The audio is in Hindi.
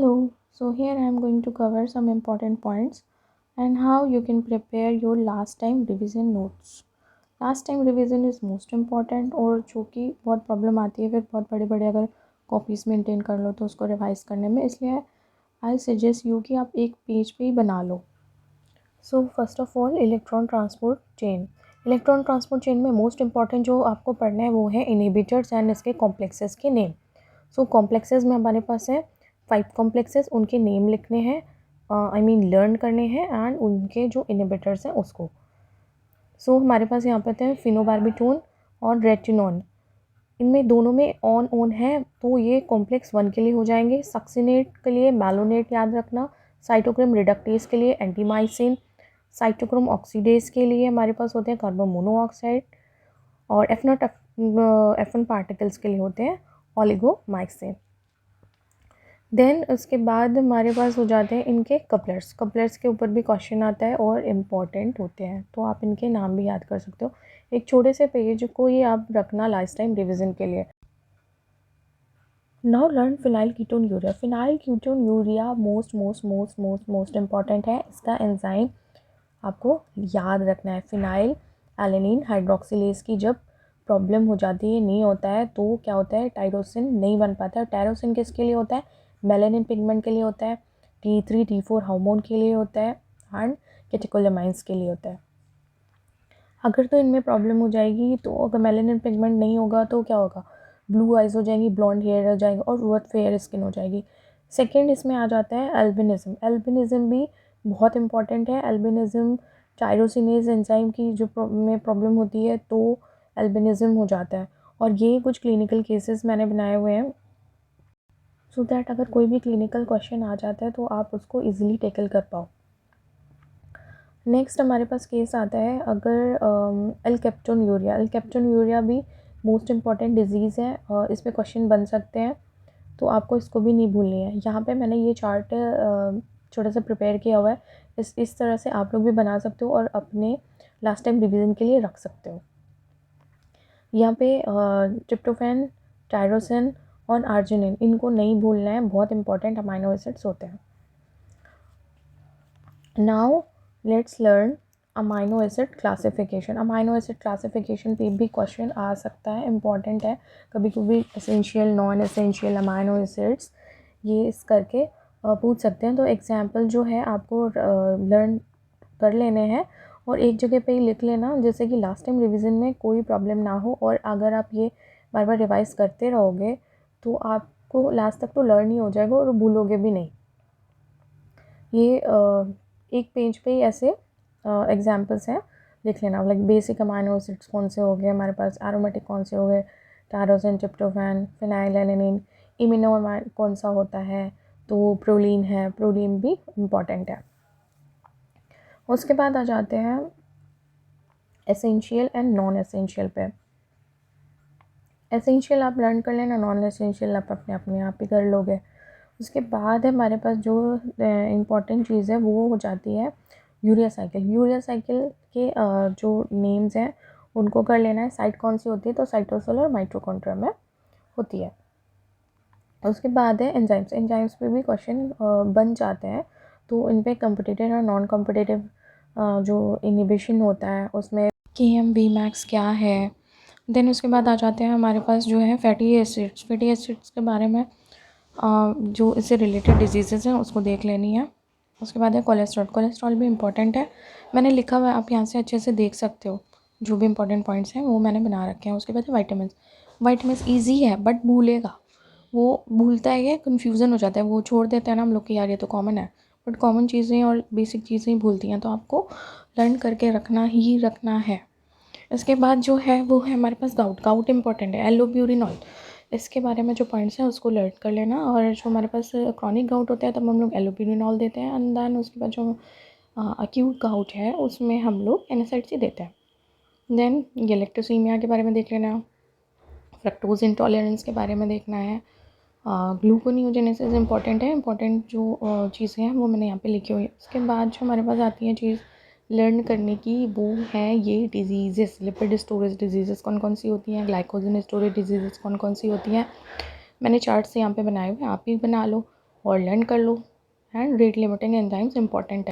Hello, so here I am going to cover some important points and how you can prepare your last time revision notes. Last time revision is most important और जो कि बहुत प्रॉब्लम आती है फिर बहुत बड़े बड़े अगर कॉपीज़ मेंटेन कर लो तो उसको रिवाइज करने में, इसलिए आई सजेस्ट यू कि आप एक पेज पे ही बना लो. So first of all electron transport chain में मोस्ट इंपॉर्टेंट जो आपको पढ़ना है वो है इनहिबिटर्स एंड इसके कॉम्प्लेक्सेस के नेम. सो कॉम्प्लेक्सेस में हमारे पास है 5 कॉम्प्लेक्सेस, उनके नेम लिखने हैं, लर्न करने हैं एंड उनके जो इनहिबिटर्स हैं उसको. सो हमारे पास यहाँ पे थे फिनोबार्बिटोन और रेटिनॉन. इनमें दोनों में ऑन है तो ये कॉम्प्लेक्स 1 के लिए हो जाएंगे. सक्सिनेट के लिए मैलोनेट याद रखना. साइटोक्रोम रिडक्टेज के लिए एंटीमाइसिन. साइटोक्रोम ऑक्सीडेज के लिए हमारे पास होते हैं कार्बन मोनोऑक्साइड. और F1 पार्टिकल्स के लिए होते हैं ओलिगोमाइसिन. देन उसके बाद हमारे पास हो जाते हैं इनके कपलर्स के ऊपर भी क्वेश्चन आता है और इम्पॉर्टेंट होते हैं, तो आप इनके नाम भी याद कर सकते हो. एक छोटे से पेज को ये आप रखना लास्ट टाइम रिवीजन के लिए. Now learn phenyl ketone urea most important है. इसका एंजाइम आपको याद रखना है. फिनाइल एलेनिन हाइड्रोक्सिलेज की जब प्रॉब्लम हो जाती है, नहीं होता है, तो क्या होता है, टायरोसिन नहीं बन पाता है. टायरोसिन किसके लिए होता है, मेलानिन पिगमेंट के लिए होता है. T3 T4 हार्मोन के लिए होता है एंड कैटेकोलामाइंस के लिए होता है. अगर तो इनमें प्रॉब्लम हो जाएगी तो अगर मेलानिन पिगमेंट नहीं होगा तो क्या होगा, ब्लू आइज हो जाएंगी, ब्लॉन्ड हेयर हो जाएगा और बहुत फेयर स्किन हो जाएगी. सेकेंड इसमें आ जाता है एल्बिनिज्म भी बहुत इंपॉर्टेंट है. एल्बिनिज्म टायरोसिनेज एंजाइम की जो में प्रॉब्लम होती है तो एल्बिनिज्म हो जाता है. और ये कुछ क्लिनिकल केसेस मैंने बनाए हुए हैं सो दैट अगर कोई भी क्लिनिकल क्वेश्चन आ जाता है तो आप उसको इजीली टैकल कर पाओ. नेक्स्ट हमारे पास केस आता है अगर एलकेप्टोन यूरिया भी मोस्ट इम्पॉर्टेंट डिजीज़ है और इस पर क्वेश्चन बन सकते हैं, तो आपको इसको भी नहीं भूलनी है. यहाँ पे मैंने ये चार्ट छोटा सा प्रिपेयर किया हुआ है. इस तरह से आप लोग भी बना सकते हो और अपने लास्ट टाइम रिवीजन के लिए रख सकते हो. यहाँ पे ट्रिप्टोफैन, टायरोसिन और आर्जिनिन, इनको नहीं भूलना है, बहुत इंपॉर्टेंट अमाइनो एसिड्स होते हैं. Now let's learn amino acid classification पे भी क्वेश्चन आ सकता है, इम्पॉर्टेंट है. कभी कभी essential, non essential amino acids ये इस करके पूछ सकते हैं. तो एग्जाम्पल जो है आपको लर्न कर लेने हैं और एक जगह पे ही लिख लेना, जैसे कि लास्ट टाइम रिवीजन में कोई प्रॉब्लम ना हो. और अगर आप ये बार बार रिवाइज करते रहोगे तो आपको लास्ट तक तो लर्न ही हो जाएगा और भूलोगे भी नहीं. ये एक पेज पे ही ऐसे एग्जाम्पल्स हैं, लिख लेना. लाइक बेसिक अमाइनो एसिड्स कौन से हो गए हमारे पास, एरोमेटिक कौन से हो गए, टायरोसिन, ट्रिप्टोफैन, फिनाइलएलेनिन. इमिनो कौन सा होता है, तो प्रोलीन है, प्रोलीन भी इम्पॉर्टेंट है. उसके बाद आ जाते हैं एसेंशियल एंड नॉन एसेंशियल पे. एसेंशियल आप लर्न कर लेना, नॉन एसेंशियल आप अपने आप ही कर लोगे. उसके बाद हमारे पास जो इम्पॉर्टेंट चीज़ है वो हो जाती है यूरिया साइकिल के जो नेम्स हैं उनको कर लेना है. साइट कौन सी होती है, तो साइटोसिल और माइटोकॉन्ड्रिया में होती है. उसके बाद है एंजाइम्स पे भी क्वेश्चन बन जाते हैं, तो इन पे कॉम्पिटिटिव और नॉन कॉम्पिटिटिव जो इनिबिशन होता है उसमें KM-Vmax क्या है. देन उसके बाद आ जाते हैं हमारे पास जो है फैटी एसिड्स के बारे में जो इससे रिलेटेड डिजीज़ेज़ हैं उसको देख लेनी है. उसके बाद है कोलेस्ट्रॉल भी इम्पॉर्टेंट है, मैंने लिखा हुआ है, आप यहाँ से अच्छे से देख सकते हो. जो भी इंपॉर्टेंट पॉइंट्स हैं वो मैंने बना रखे हैं. उसके बाद है वाइटामिन्स ईजी है बट भूलेगा, वो भूलता है, कन्फ्यूज़न हो जाता है, वो छोड़ देते हैं ना हम लोग कि यार ये तो कॉमन है, बट कॉमन चीज़ें और बेसिक चीज़ें ही भूलती हैं, तो आपको लर्न करके रखना है. इसके बाद जो है वो है हमारे पास गाउट इंपॉर्टेंट है. एलोब्यूरिनॉल, इसके बारे में जो पॉइंट्स हैं उसको लर्न कर लेना. और जो हमारे पास क्रॉनिक गाउट होता है तब हम लोग एलोब्यूरिनॉल देते हैं. एंड देन उसके बाद जो अक्यूट गाउट है उसमें हम लोग NSAIDs ही देते हैं. देन गैलेक्टोसीमिया के बारे में देख लेना. फ्रक्टोज इंटॉलरेंस के बारे में देखना है. ग्लूकोनियोजेनेसिस इंपॉर्टेंट है. इंपॉर्टेंट जो चीज़ें हैं वो मैंने यहाँ पे लिखी हुई है. उसके बाद जो हमारे पास आती है चीज़ लर्न करने की वो है ये डिजीज़ेस. लिपिड स्टोरेज डिजीज़ेस कौन कौन सी होती हैं, ग्लाइकोजन स्टोरेज डिजीज़ेस कौन कौन सी होती हैं, मैंने चार्ट से यहाँ पे बनाए हुए, आप भी बना लो. और लर्न कर लो। And rate limiting enzymes important है।